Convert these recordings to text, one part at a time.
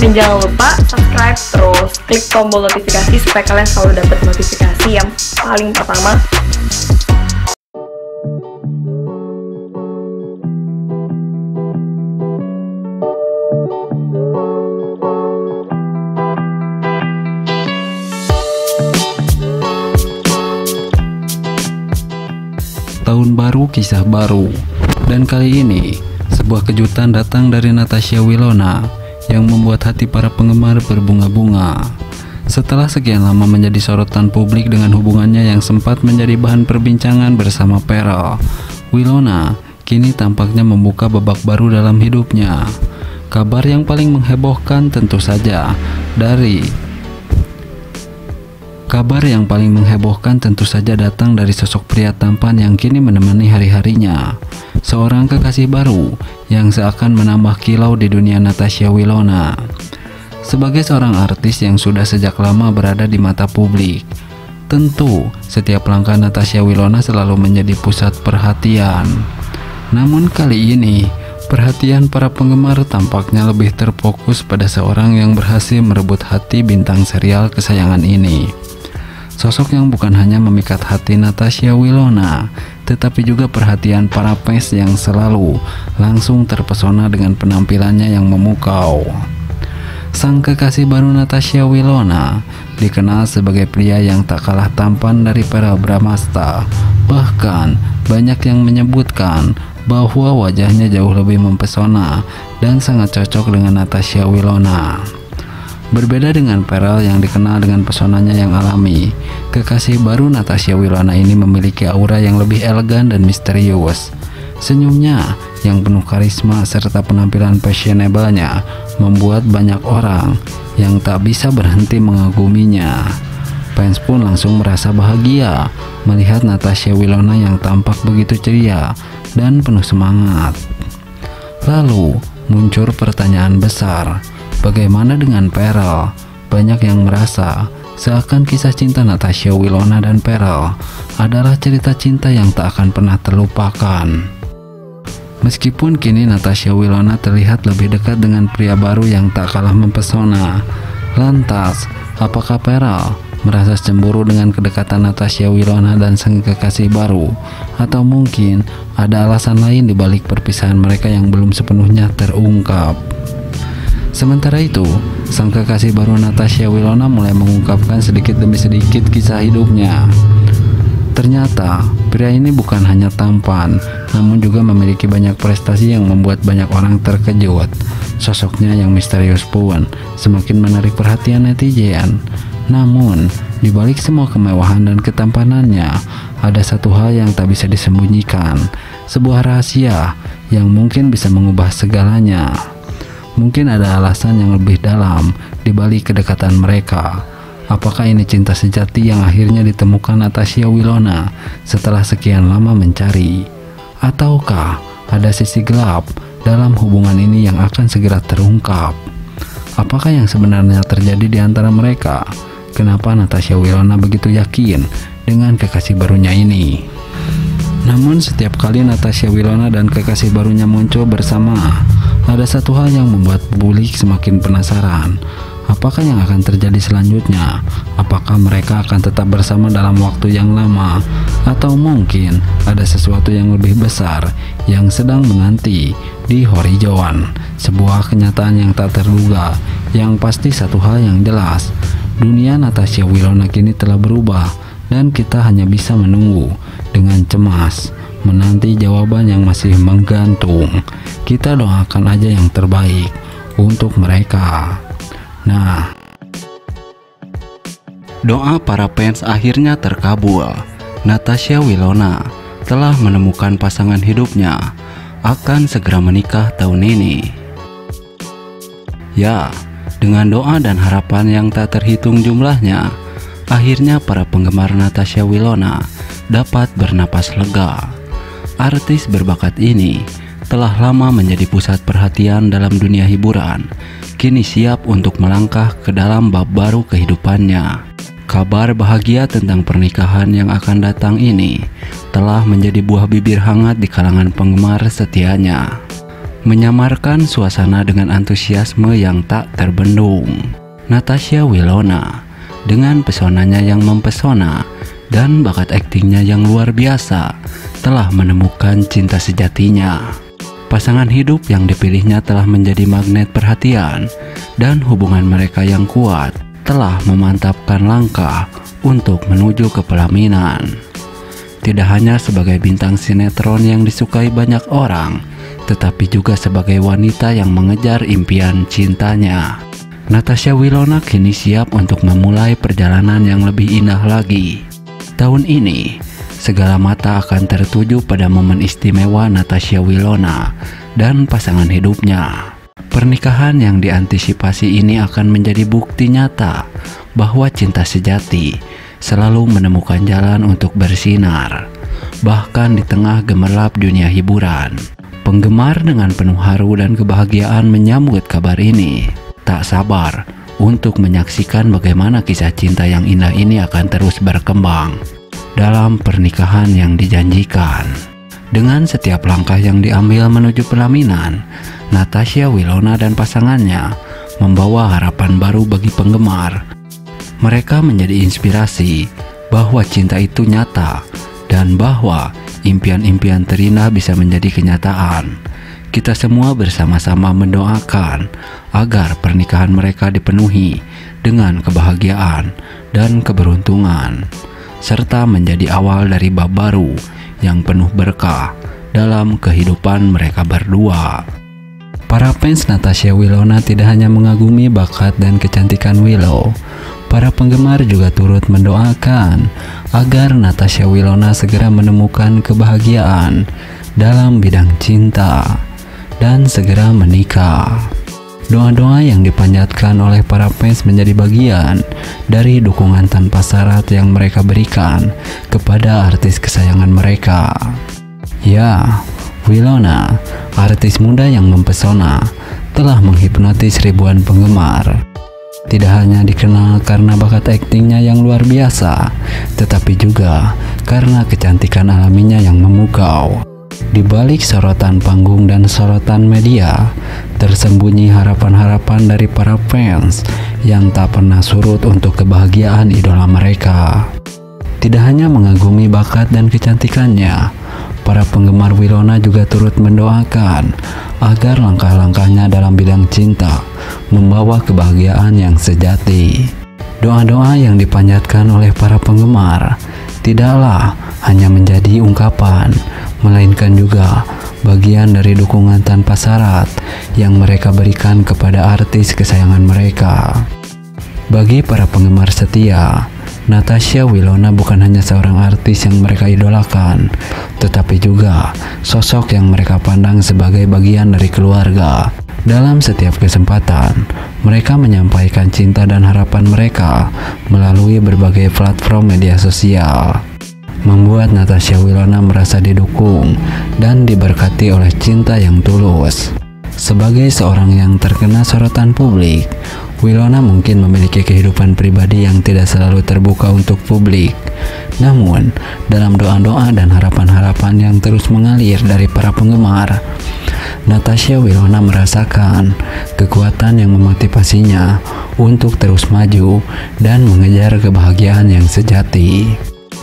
Dan jangan lupa subscribe, terus klik tombol notifikasi supaya kalian selalu dapat notifikasi yang paling pertama. Tahun baru, kisah baru. Dan kali ini, sebuah kejutan datang dari Natasha Wilona yang membuat hati para penggemar berbunga-bunga. Setelah sekian lama menjadi sorotan publik dengan hubungannya yang sempat menjadi bahan perbincangan bersama Pharrell, Wilona kini tampaknya membuka babak baru dalam hidupnya. Kabar yang paling menghebohkan tentu saja datang dari sosok pria tampan yang kini menemani hari-harinya. Seorang kekasih baru yang seakan menambah kilau di dunia Natasha Wilona. Sebagai seorang artis yang sudah sejak lama berada di mata publik, tentu setiap langkah Natasha Wilona selalu menjadi pusat perhatian. Namun kali ini, perhatian para penggemar tampaknya lebih terfokus pada seorang yang berhasil merebut hati bintang serial kesayangan ini. Sosok yang bukan hanya memikat hati Natasha Wilona, tetapi juga perhatian para fans yang selalu langsung terpesona dengan penampilannya yang memukau. Sang kekasih baru Natasha Wilona dikenal sebagai pria yang tak kalah tampan dari Pharrell Bramasta. Bahkan banyak yang menyebutkan bahwa wajahnya jauh lebih mempesona dan sangat cocok dengan Natasha Wilona. Berbeda dengan Pharrell yang dikenal dengan pesonanya yang alami, kekasih baru Natasha Wilona ini memiliki aura yang lebih elegan dan misterius. Senyumnya yang penuh karisma serta penampilan fashionable-nya membuat banyak orang yang tak bisa berhenti mengaguminya. Fans pun langsung merasa bahagia melihat Natasha Wilona yang tampak begitu ceria dan penuh semangat. Lalu muncul pertanyaan besar, bagaimana dengan Pharrell? Banyak yang merasa seakan kisah cinta Natasha Wilona dan Pharrell adalah cerita cinta yang tak akan pernah terlupakan. Meskipun kini Natasha Wilona terlihat lebih dekat dengan pria baru yang tak kalah mempesona, lantas apakah Pharrell merasa cemburu dengan kedekatan Natasha Wilona dan sang kekasih baru? Atau mungkin ada alasan lain di balik perpisahan mereka yang belum sepenuhnya terungkap? Sementara itu, sang kekasih baru Natasha Wilona mulai mengungkapkan sedikit demi sedikit kisah hidupnya. Ternyata, pria ini bukan hanya tampan, namun juga memiliki banyak prestasi yang membuat banyak orang terkejut. Sosoknya yang misterius pun semakin menarik perhatian netizen. Namun, di balik semua kemewahan dan ketampanannya, ada satu hal yang tak bisa disembunyikan, sebuah rahasia yang mungkin bisa mengubah segalanya. Mungkin ada alasan yang lebih dalam di balik kedekatan mereka. Apakah ini cinta sejati yang akhirnya ditemukan Natasha Wilona setelah sekian lama mencari? Ataukah ada sisi gelap dalam hubungan ini yang akan segera terungkap? Apakah yang sebenarnya terjadi di antara mereka? Kenapa Natasha Wilona begitu yakin dengan kekasih barunya ini? Namun setiap kali Natasha Wilona dan kekasih barunya muncul bersama, ada satu hal yang membuat publik semakin penasaran. Apakah yang akan terjadi selanjutnya? Apakah mereka akan tetap bersama dalam waktu yang lama? Atau mungkin ada sesuatu yang lebih besar yang sedang menanti di horizon? Sebuah kenyataan yang tak terduga. Yang pasti satu hal yang jelas, dunia Natasha Wilona kini telah berubah dan kita hanya bisa menunggu dengan cemas, menanti jawaban yang masih menggantung. Kita doakan aja yang terbaik untuk mereka. Nah, doa para fans akhirnya terkabul. Natasha Wilona telah menemukan pasangan hidupnya, akan segera menikah tahun ini. Ya, dengan doa dan harapan yang tak terhitung jumlahnya, akhirnya para penggemar Natasha Wilona dapat bernapas lega. Artis berbakat ini telah lama menjadi pusat perhatian dalam dunia hiburan, kini siap untuk melangkah ke dalam bab baru kehidupannya. Kabar bahagia tentang pernikahan yang akan datang ini telah menjadi buah bibir hangat di kalangan penggemar setianya. menyamarkan suasana dengan antusiasme yang tak terbendung. Natasha Wilona dengan pesonanya yang mempesona dan bakat aktingnya yang luar biasa telah menemukan cinta sejatinya. Pasangan hidup yang dipilihnya telah menjadi magnet perhatian dan hubungan mereka yang kuat telah memantapkan langkah untuk menuju ke pelaminan. Tidak hanya sebagai bintang sinetron yang disukai banyak orang, tetapi juga sebagai wanita yang mengejar impian cintanya. Natasha Wilona kini siap untuk memulai perjalanan yang lebih indah lagi. Tahun ini, segala mata akan tertuju pada momen istimewa Natasha Wilona dan pasangan hidupnya. Pernikahan yang diantisipasi ini akan menjadi bukti nyata bahwa cinta sejati selalu menemukan jalan untuk bersinar, bahkan di tengah gemerlap dunia hiburan. Penggemar dengan penuh haru dan kebahagiaan menyambut kabar ini, tak sabar untuk menyaksikan bagaimana kisah cinta yang indah ini akan terus berkembang dalam pernikahan yang dijanjikan. Dengan setiap langkah yang diambil menuju pelaminan, Natasha Wilona dan pasangannya membawa harapan baru bagi penggemar. Mereka menjadi inspirasi bahwa cinta itu nyata dan bahwa impian-impian terindah bisa menjadi kenyataan. Kita semua bersama-sama mendoakan agar pernikahan mereka dipenuhi dengan kebahagiaan dan keberuntungan, serta menjadi awal dari bab baru yang penuh berkah dalam kehidupan mereka berdua. Para fans Natasha Wilona tidak hanya mengagumi bakat dan kecantikan Willow, para penggemar juga turut mendoakan agar Natasha Wilona segera menemukan kebahagiaan dalam bidang cinta dan segera menikah. Doa-doa yang dipanjatkan oleh para fans menjadi bagian dari dukungan tanpa syarat yang mereka berikan kepada artis kesayangan mereka. Ya, Wilona, artis muda yang mempesona, telah menghipnotis ribuan penggemar. Tidak hanya dikenal karena bakat aktingnya yang luar biasa, tetapi juga karena kecantikan alaminya yang memukau. Di balik sorotan panggung dan sorotan media, tersembunyi harapan-harapan dari para fans yang tak pernah surut untuk kebahagiaan idola mereka. Tidak hanya mengagumi bakat dan kecantikannya, para penggemar Wilona juga turut mendoakan agar langkah-langkahnya dalam bidang cinta membawa kebahagiaan yang sejati. Doa-doa yang dipanjatkan oleh para penggemar tidaklah hanya menjadi ungkapan, melainkan juga bagian dari dukungan tanpa syarat yang mereka berikan kepada artis kesayangan mereka. Bagi para penggemar setia, Natasha Wilona bukan hanya seorang artis yang mereka idolakan, tetapi juga sosok yang mereka pandang sebagai bagian dari keluarga. Dalam setiap kesempatan, mereka menyampaikan cinta dan harapan mereka melalui berbagai platform media sosial, membuat Natasha Wilona merasa didukung dan diberkati oleh cinta yang tulus. Sebagai seorang yang terkena sorotan publik, Wilona mungkin memiliki kehidupan pribadi yang tidak selalu terbuka untuk publik. Namun, dalam doa-doa dan harapan-harapan yang terus mengalir dari para penggemar, Natasha Wilona merasakan kekuatan yang memotivasinya untuk terus maju dan mengejar kebahagiaan yang sejati.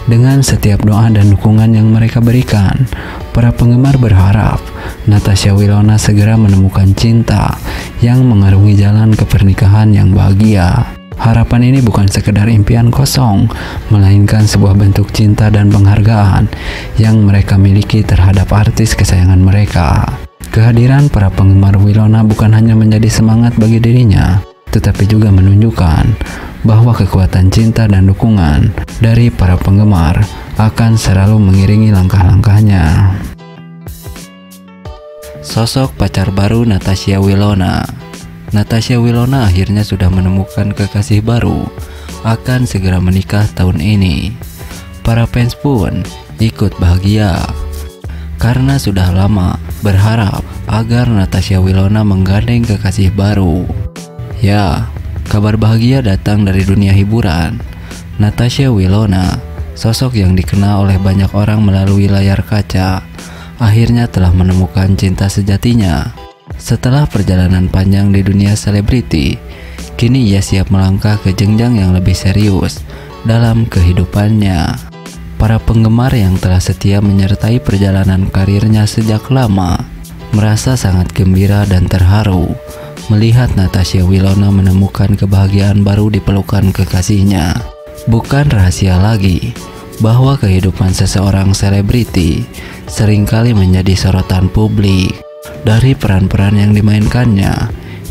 Dengan setiap doa dan dukungan yang mereka berikan, para penggemar berharap Natasha Wilona segera menemukan cinta yang mengarungi jalan ke pernikahan yang bahagia. Harapan ini bukan sekedar impian kosong, melainkan sebuah bentuk cinta dan penghargaan yang mereka miliki terhadap artis kesayangan mereka. Kehadiran para penggemar Wilona bukan hanya menjadi semangat bagi dirinya, tetapi juga menunjukkan bahwa kekuatan cinta dan dukungan dari para penggemar akan selalu mengiringi langkah-langkahnya. Sosok pacar baru Natasha Wilona. Natasha Wilona akhirnya sudah menemukan kekasih baru, akan segera menikah tahun ini. Para fans pun ikut bahagia karena sudah lama berharap agar Natasha Wilona menggandeng kekasih baru. Ya, kabar bahagia datang dari dunia hiburan. Natasha Wilona, sosok yang dikenal oleh banyak orang melalui layar kaca, akhirnya telah menemukan cinta sejatinya. Setelah perjalanan panjang di dunia selebriti, kini ia siap melangkah ke jenjang yang lebih serius dalam kehidupannya. Para penggemar yang telah setia menyertai perjalanan karirnya sejak lama merasa sangat gembira dan terharu melihat Natasha Wilona menemukan kebahagiaan baru di pelukan kekasihnya. Bukan rahasia lagi bahwa kehidupan seseorang selebriti seringkali menjadi sorotan publik. Dari peran-peran yang dimainkannya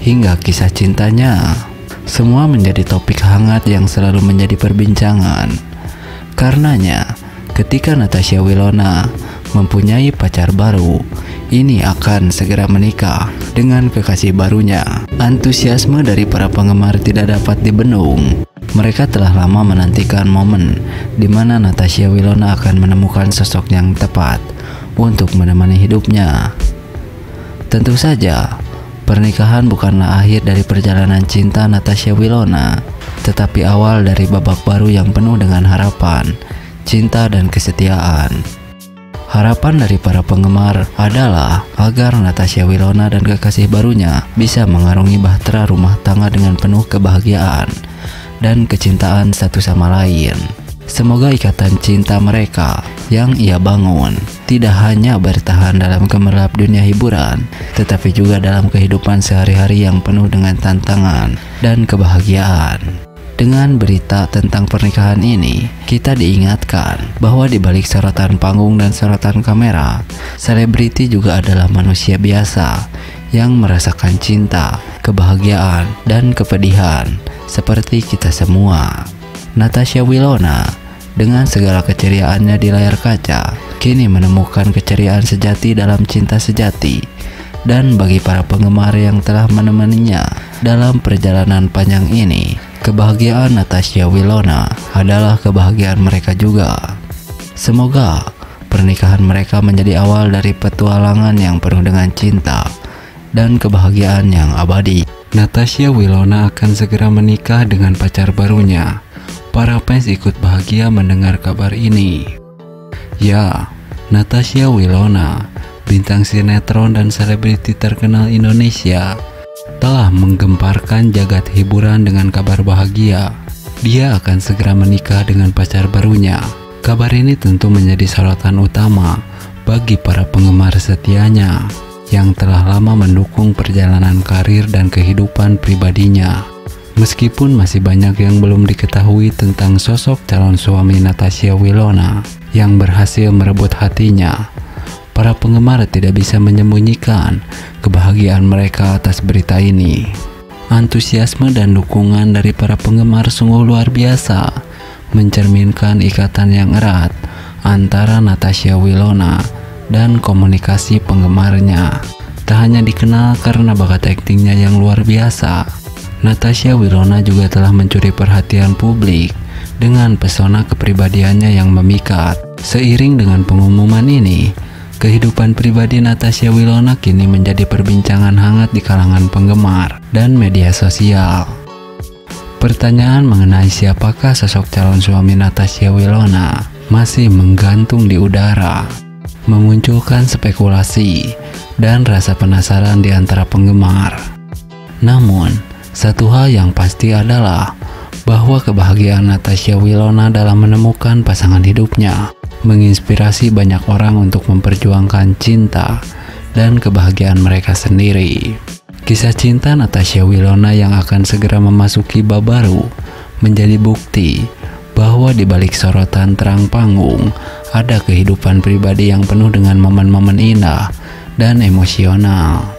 hingga kisah cintanya, semua menjadi topik hangat yang selalu menjadi perbincangan. Karenanya, ketika Natasha Wilona mempunyai pacar baru, ini akan segera menikah dengan kekasih barunya. Antusiasme dari para penggemar tidak dapat dibendung. Mereka telah lama menantikan momen di mana Natasha Wilona akan menemukan sosok yang tepat untuk menemani hidupnya. Tentu saja, pernikahan bukanlah akhir dari perjalanan cinta Natasha Wilona, tetapi awal dari babak baru yang penuh dengan harapan, cinta, dan kesetiaan. Harapan dari para penggemar adalah agar Natasha Wilona dan kekasih barunya bisa mengarungi bahtera rumah tangga dengan penuh kebahagiaan dan kecintaan satu sama lain. Semoga ikatan cinta mereka yang ia bangun tidak hanya bertahan dalam gemerlap dunia hiburan, tetapi juga dalam kehidupan sehari-hari yang penuh dengan tantangan dan kebahagiaan. Dengan berita tentang pernikahan ini, kita diingatkan bahwa di balik sorotan panggung dan sorotan kamera, selebriti juga adalah manusia biasa yang merasakan cinta, kebahagiaan, dan kepedihan seperti kita semua. Natasha Wilona dengan segala keceriaannya di layar kaca kini menemukan keceriaan sejati dalam cinta sejati. Dan bagi para penggemar yang telah menemaninya dalam perjalanan panjang ini, kebahagiaan Natasha Wilona adalah kebahagiaan mereka juga. Semoga pernikahan mereka menjadi awal dari petualangan yang penuh dengan cinta dan kebahagiaan yang abadi. Natasha Wilona akan segera menikah dengan pacar barunya. Para fans ikut bahagia mendengar kabar ini. Ya, Natasha Wilona, bintang sinetron dan selebriti terkenal Indonesia, telah menggemparkan jagat hiburan dengan kabar bahagia. Dia akan segera menikah dengan pacar barunya. Kabar ini tentu menjadi sorotan utama bagi para penggemar setianya yang telah lama mendukung perjalanan karir dan kehidupan pribadinya. Meskipun masih banyak yang belum diketahui tentang sosok calon suami Natasha Wilona yang berhasil merebut hatinya, para penggemar tidak bisa menyembunyikan kebahagiaan mereka atas berita ini. Antusiasme dan dukungan dari para penggemar sungguh luar biasa, mencerminkan ikatan yang erat antara Natasha Wilona dan komunikasi penggemarnya. Tak hanya dikenal karena bakat aktingnya yang luar biasa, Natasha Wilona juga telah mencuri perhatian publik dengan pesona kepribadiannya yang memikat. Seiring dengan pengumuman ini, kehidupan pribadi Natasha Wilona kini menjadi perbincangan hangat di kalangan penggemar dan media sosial. Pertanyaan mengenai siapakah sosok calon suami Natasha Wilona masih menggantung di udara, memunculkan spekulasi dan rasa penasaran di antara penggemar. Namun, satu hal yang pasti adalah bahwa kebahagiaan Natasha Wilona dalam menemukan pasangan hidupnya menginspirasi banyak orang untuk memperjuangkan cinta dan kebahagiaan mereka sendiri. Kisah cinta Natasha Wilona yang akan segera memasuki bab baru menjadi bukti bahwa di balik sorotan terang panggung ada kehidupan pribadi yang penuh dengan momen-momen indah dan emosional.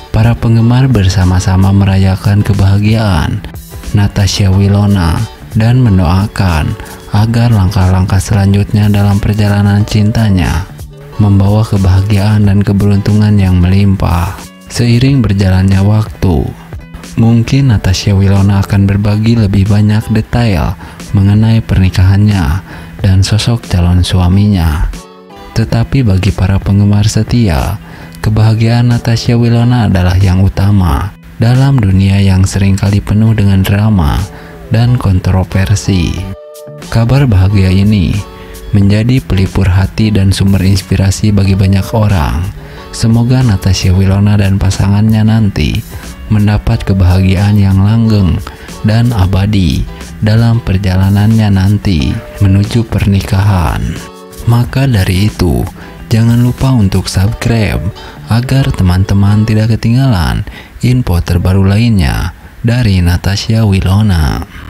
Para penggemar bersama-sama merayakan kebahagiaan Natasha Wilona dan mendoakan agar langkah-langkah selanjutnya dalam perjalanan cintanya membawa kebahagiaan dan keberuntungan yang melimpah. Seiring berjalannya waktu, mungkin Natasha Wilona akan berbagi lebih banyak detail mengenai pernikahannya dan sosok calon suaminya. Tetapi bagi para penggemar setia, kebahagiaan Natasha Wilona adalah yang utama dalam dunia yang seringkali penuh dengan drama dan kontroversi. Kabar bahagia ini menjadi pelipur hati dan sumber inspirasi bagi banyak orang Semoga Natasha Wilona dan pasangannya nanti mendapat kebahagiaan yang langgeng dan abadi dalam perjalanannya nanti menuju pernikahan. Maka dari itu, jangan lupa untuk subscribe agar teman-teman tidak ketinggalan info terbaru lainnya dari Natasha Wilona.